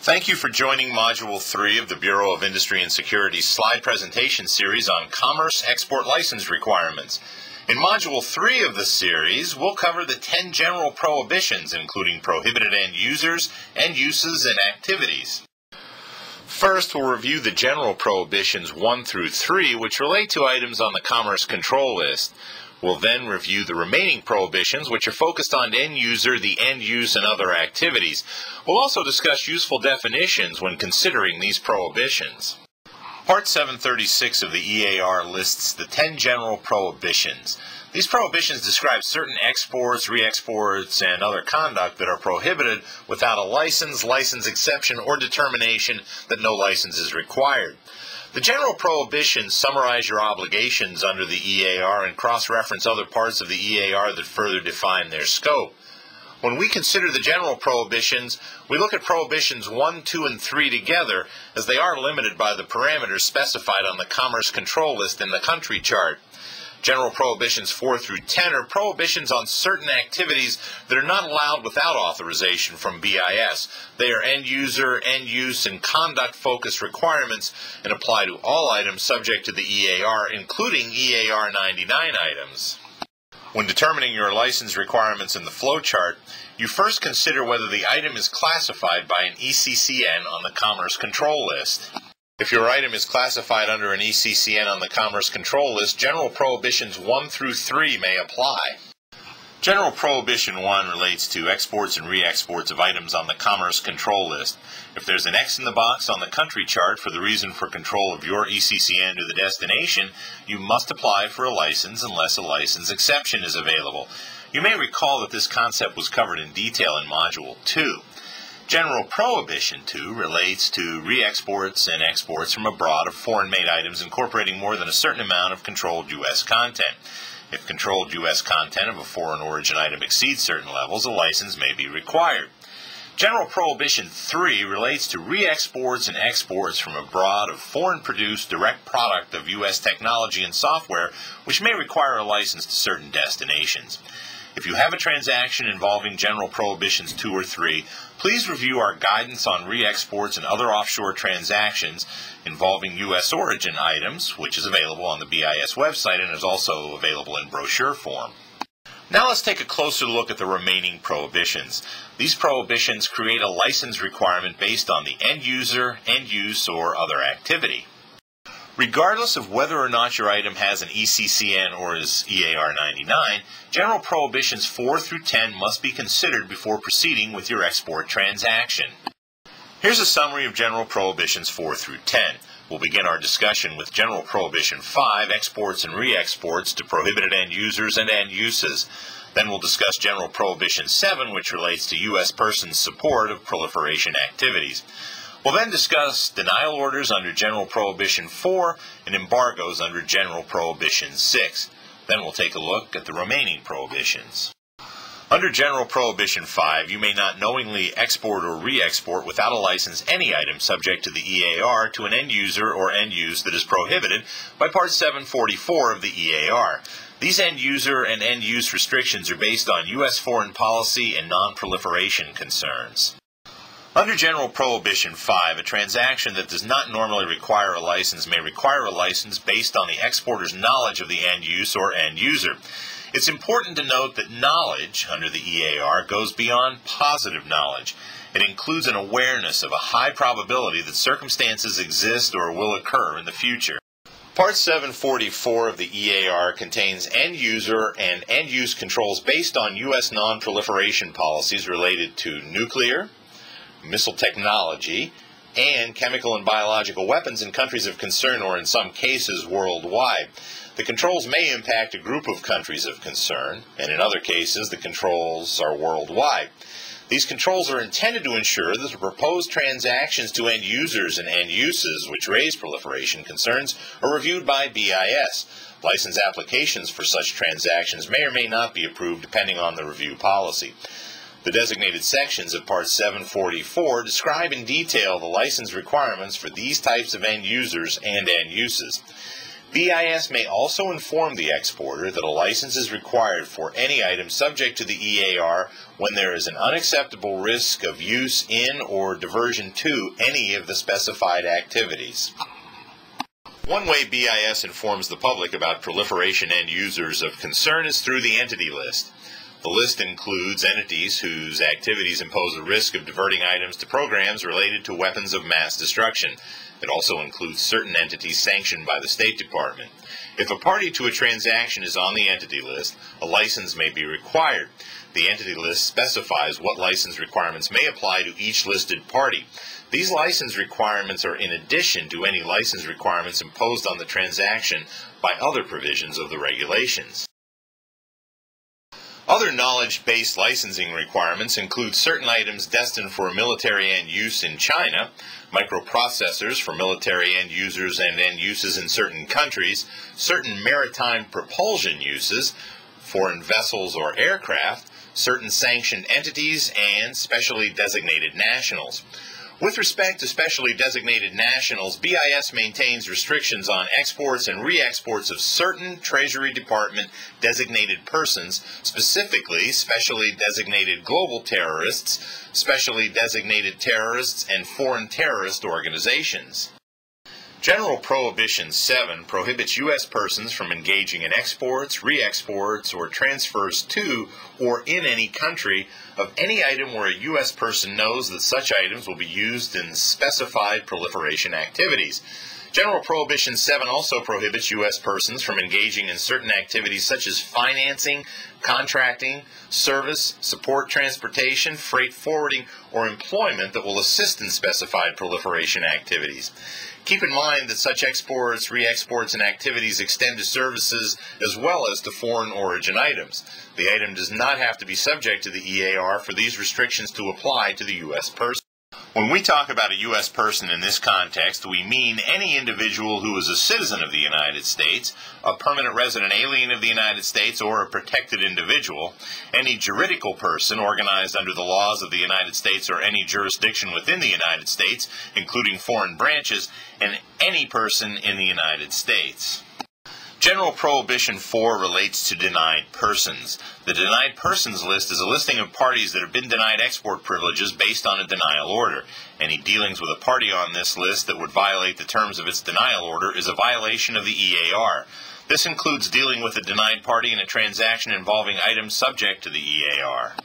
Thank you for joining Module 3 of the Bureau of Industry and Security's slide presentation series on commerce export license requirements. In Module 3 of the series, we'll cover the 10 general prohibitions, including prohibited end users, end uses, and activities. First, we'll review the general prohibitions 1 through 3, which relate to items on the Commerce Control List. We'll then review the remaining prohibitions, which are focused on end user, the end use, and other activities. We'll also discuss useful definitions when considering these prohibitions. Part 736 of the EAR lists the 10 general prohibitions. These prohibitions describe certain exports, re-exports, and other conduct that are prohibited without a license, license exception, or determination that no license is required. The general prohibitions summarize your obligations under the EAR and cross-reference other parts of the EAR that further define their scope. When we consider the general prohibitions, we look at prohibitions 1, 2, and 3 together, as they are limited by the parameters specified on the Commerce Control List in the country chart. General prohibitions 4 through 10 are prohibitions on certain activities that are not allowed without authorization from BIS. They are end user, end use, and conduct-focused requirements and apply to all items subject to the EAR, including EAR 99 items. When determining your license requirements in the flowchart, you first consider whether the item is classified by an ECCN on the Commerce Control List. If your item is classified under an ECCN on the Commerce Control List, General Prohibitions 1 through 3 may apply. General Prohibition 1 relates to exports and re-exports of items on the Commerce Control List. If there's an X in the box on the country chart for the reason for control of your ECCN to the destination, you must apply for a license unless a license exception is available. You may recall that this concept was covered in detail in Module 2. General Prohibition 2 relates to re-exports and exports from abroad of foreign-made items incorporating more than a certain amount of controlled U.S. content. If controlled U.S. content of a foreign origin item exceeds certain levels, a license may be required. General Prohibition 3 relates to re-exports and exports from abroad of foreign-produced direct product of U.S. technology and software, which may require a license to certain destinations. If you have a transaction involving General Prohibitions 2 or 3, please review our guidance on re-exports and other offshore transactions involving U.S. origin items, which is available on the BIS website and is also available in brochure form. Now let's take a closer look at the remaining prohibitions. These prohibitions create a license requirement based on the end user, end use, or other activity. Regardless of whether or not your item has an ECCN or is EAR 99, General Prohibitions 4 through 10 must be considered before proceeding with your export transaction. Here's a summary of General Prohibitions 4 through 10. We'll begin our discussion with General Prohibition 5, exports and re-exports to prohibited end users and end uses. Then we'll discuss General Prohibition 7, which relates to U.S. persons' support of proliferation activities. We'll then discuss denial orders under General Prohibition 4 and embargoes under General Prohibition 6. Then we'll take a look at the remaining prohibitions. Under General Prohibition 5, you may not knowingly export or re-export without a license any item subject to the EAR to an end user or end use that is prohibited by Part 744 of the EAR. These end user and end use restrictions are based on U.S. foreign policy and non-proliferation concerns. Under General Prohibition 5, a transaction that does not normally require a license may require a license based on the exporter's knowledge of the end use or end user. It's important to note that knowledge under the EAR goes beyond positive knowledge. It includes an awareness of a high probability that circumstances exist or will occur in the future. Part 744 of the EAR contains end user and end use controls based on U.S. non-proliferation policies related to nuclear, missile technology, and chemical and biological weapons in countries of concern or in some cases worldwide. The controls may impact a group of countries of concern, and in other cases the controls are worldwide. These controls are intended to ensure that the proposed transactions to end users and end uses which raise proliferation concerns are reviewed by BIS. License applications for such transactions may or may not be approved depending on the review policy. The designated sections of Part 744 describe in detail the license requirements for these types of end users and end uses. BIS may also inform the exporter that a license is required for any item subject to the EAR when there is an unacceptable risk of use in or diversion to any of the specified activities. One way BIS informs the public about proliferation end users of concern is through the entity list. The list includes entities whose activities impose a risk of diverting items to programs related to weapons of mass destruction. It also includes certain entities sanctioned by the State Department. If a party to a transaction is on the entity list, a license may be required. The entity list specifies what license requirements may apply to each listed party. These license requirements are in addition to any license requirements imposed on the transaction by other provisions of the regulations. Other knowledge-based licensing requirements include certain items destined for military end use in China, microprocessors for military end users and end uses in certain countries, certain maritime propulsion uses, foreign vessels or aircraft, certain sanctioned entities, and specially designated nationals. With respect to specially designated nationals, BIS maintains restrictions on exports and re-exports of certain Treasury Department designated persons, specifically specially designated global terrorists, specially designated terrorists, and foreign terrorist organizations. General Prohibition 7 prohibits U.S. persons from engaging in exports, re-exports, or transfers to or in any country of any item where a U.S. person knows that such items will be used in specified proliferation activities. General Prohibition 7 also prohibits U.S. persons from engaging in certain activities such as financing, contracting, service, support transportation, freight forwarding, or employment that will assist in specified proliferation activities. Keep in mind that such exports, re-exports, and activities extend to services as well as to foreign origin items. The item does not have to be subject to the EAR for these restrictions to apply to the U.S. person. When we talk about a U.S. person in this context, we mean any individual who is a citizen of the United States, a permanent resident alien of the United States, or a protected individual, any juridical person organized under the laws of the United States or any jurisdiction within the United States, including foreign branches, and any person in the United States. General Prohibition 4 relates to denied persons. The denied persons list is a listing of parties that have been denied export privileges based on a denial order. Any dealings with a party on this list that would violate the terms of its denial order is a violation of the EAR. This includes dealing with a denied party in a transaction involving items subject to the EAR.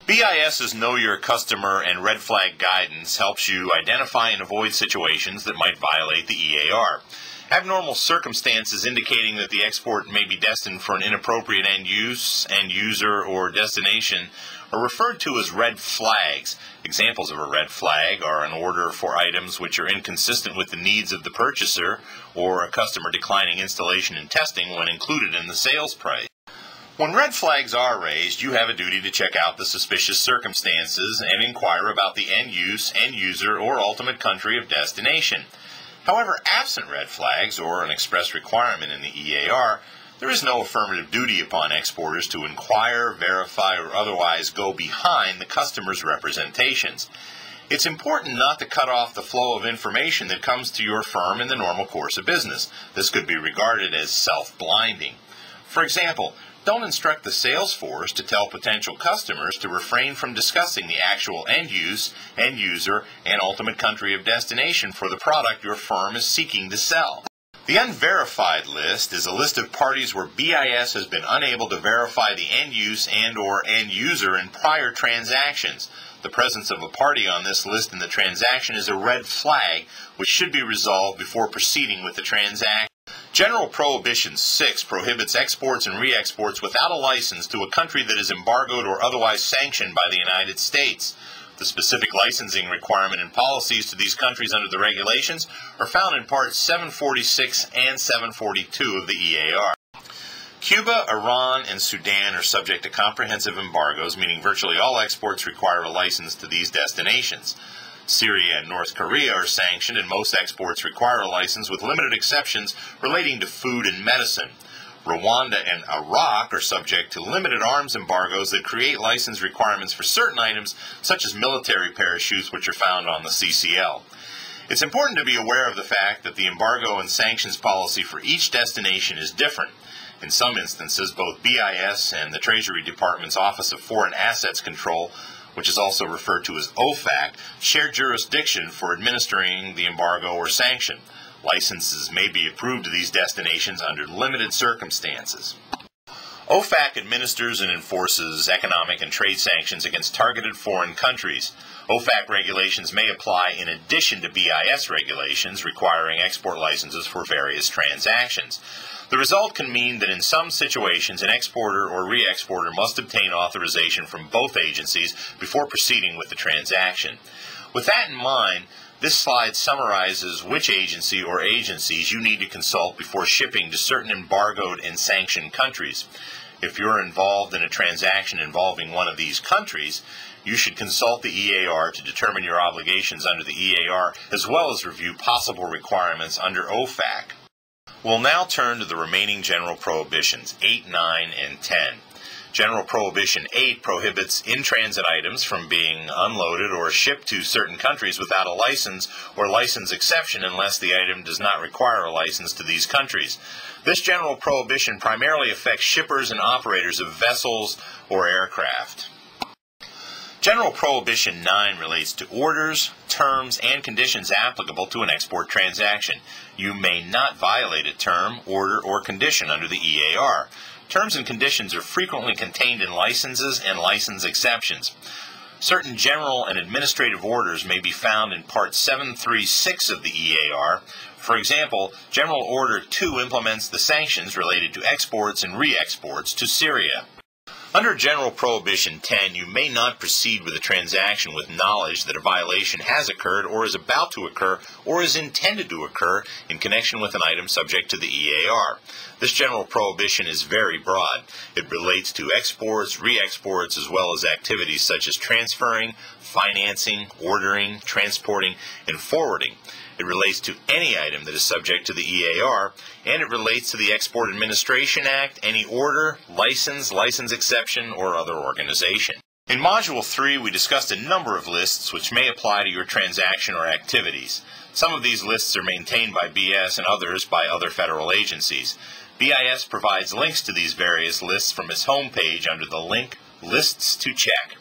BIS's Know Your Customer and Red Flag Guidance helps you identify and avoid situations that might violate the EAR. Abnormal circumstances indicating that the export may be destined for an inappropriate end use, end user, or destination are referred to as red flags. Examples of a red flag are an order for items which are inconsistent with the needs of the purchaser, or a customer declining installation and testing when included in the sales price. When red flags are raised, you have a duty to check out the suspicious circumstances and inquire about the end use, end user, or ultimate country of destination. However, absent red flags or an express requirement in the EAR, there is no affirmative duty upon exporters to inquire, verify, or otherwise go behind the customer's representations. It's important not to cut off the flow of information that comes to your firm in the normal course of business. This could be regarded as self-blinding. For example, don't instruct the sales force to tell potential customers to refrain from discussing the actual end use, end user, and ultimate country of destination for the product your firm is seeking to sell. The unverified list is a list of parties where BIS has been unable to verify the end use and/or end user in prior transactions. The presence of a party on this list in the transaction is a red flag, which should be resolved before proceeding with the transaction. General Prohibition 6 prohibits exports and re-exports without a license to a country that is embargoed or otherwise sanctioned by the United States. The specific licensing requirement and policies to these countries under the regulations are found in Parts 746 and 742 of the EAR. Cuba, Iran, and Sudan are subject to comprehensive embargoes, meaning virtually all exports require a license to these destinations. Syria and North Korea are sanctioned, and most exports require a license with limited exceptions relating to food and medicine. Rwanda and Iraq are subject to limited arms embargoes that create license requirements for certain items, such as military parachutes, which are found on the CCL. It's important to be aware of the fact that the embargo and sanctions policy for each destination is different. In some instances, both BIS and the Treasury Department's Office of Foreign Assets Control, which is also referred to as OFAC, share jurisdiction for administering the embargo or sanction. Licenses may be approved to these destinations under limited circumstances. OFAC administers and enforces economic and trade sanctions against targeted foreign countries. OFAC regulations may apply in addition to BIS regulations requiring export licenses for various transactions. The result can mean that in some situations an exporter or re-exporter must obtain authorization from both agencies before proceeding with the transaction. With that in mind, this slide summarizes which agency or agencies you need to consult before shipping to certain embargoed and sanctioned countries. If you're involved in a transaction involving one of these countries, you should consult the EAR to determine your obligations under the EAR, as well as review possible requirements under OFAC. We'll now turn to the remaining general prohibitions, 8, 9, and 10. General Prohibition 8 prohibits in-transit items from being unloaded or shipped to certain countries without a license or license exception unless the item does not require a license to these countries. This general prohibition primarily affects shippers and operators of vessels or aircraft. General Prohibition 9 relates to orders, terms, and conditions applicable to an export transaction. You may not violate a term, order, or condition under the EAR. Terms and conditions are frequently contained in licenses and license exceptions. Certain general and administrative orders may be found in Part 736 of the EAR. For example, General Order 2 implements the sanctions related to exports and re-exports to Syria. Under General Prohibition 10, you may not proceed with a transaction with knowledge that a violation has occurred or is about to occur or is intended to occur in connection with an item subject to the EAR. This general prohibition is very broad. It relates to exports, re-exports, as well as activities such as transferring, financing, ordering, transporting, and forwarding. It relates to any item that is subject to the EAR, and it relates to the Export Administration Act, any order, license exception, or other organization. In Module 3, we discussed a number of lists which may apply to your transaction or activities. Some of these lists are maintained by BIS and others by other federal agencies. BIS provides links to these various lists from its homepage under the link Lists to Check.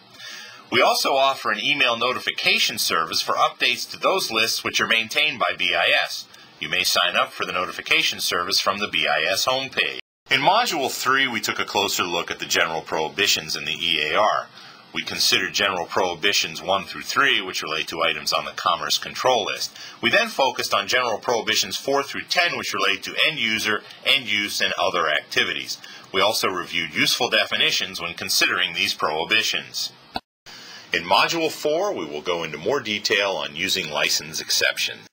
We also offer an email notification service for updates to those lists which are maintained by BIS. You may sign up for the notification service from the BIS homepage. In Module 3, we took a closer look at the general prohibitions in the EAR. We considered general prohibitions 1 through 3, which relate to items on the Commerce Control List. We then focused on general prohibitions 4 through 10, which relate to end user, end use, and other activities. We also reviewed useful definitions when considering these prohibitions. In Module 4, we will go into more detail on using license exceptions.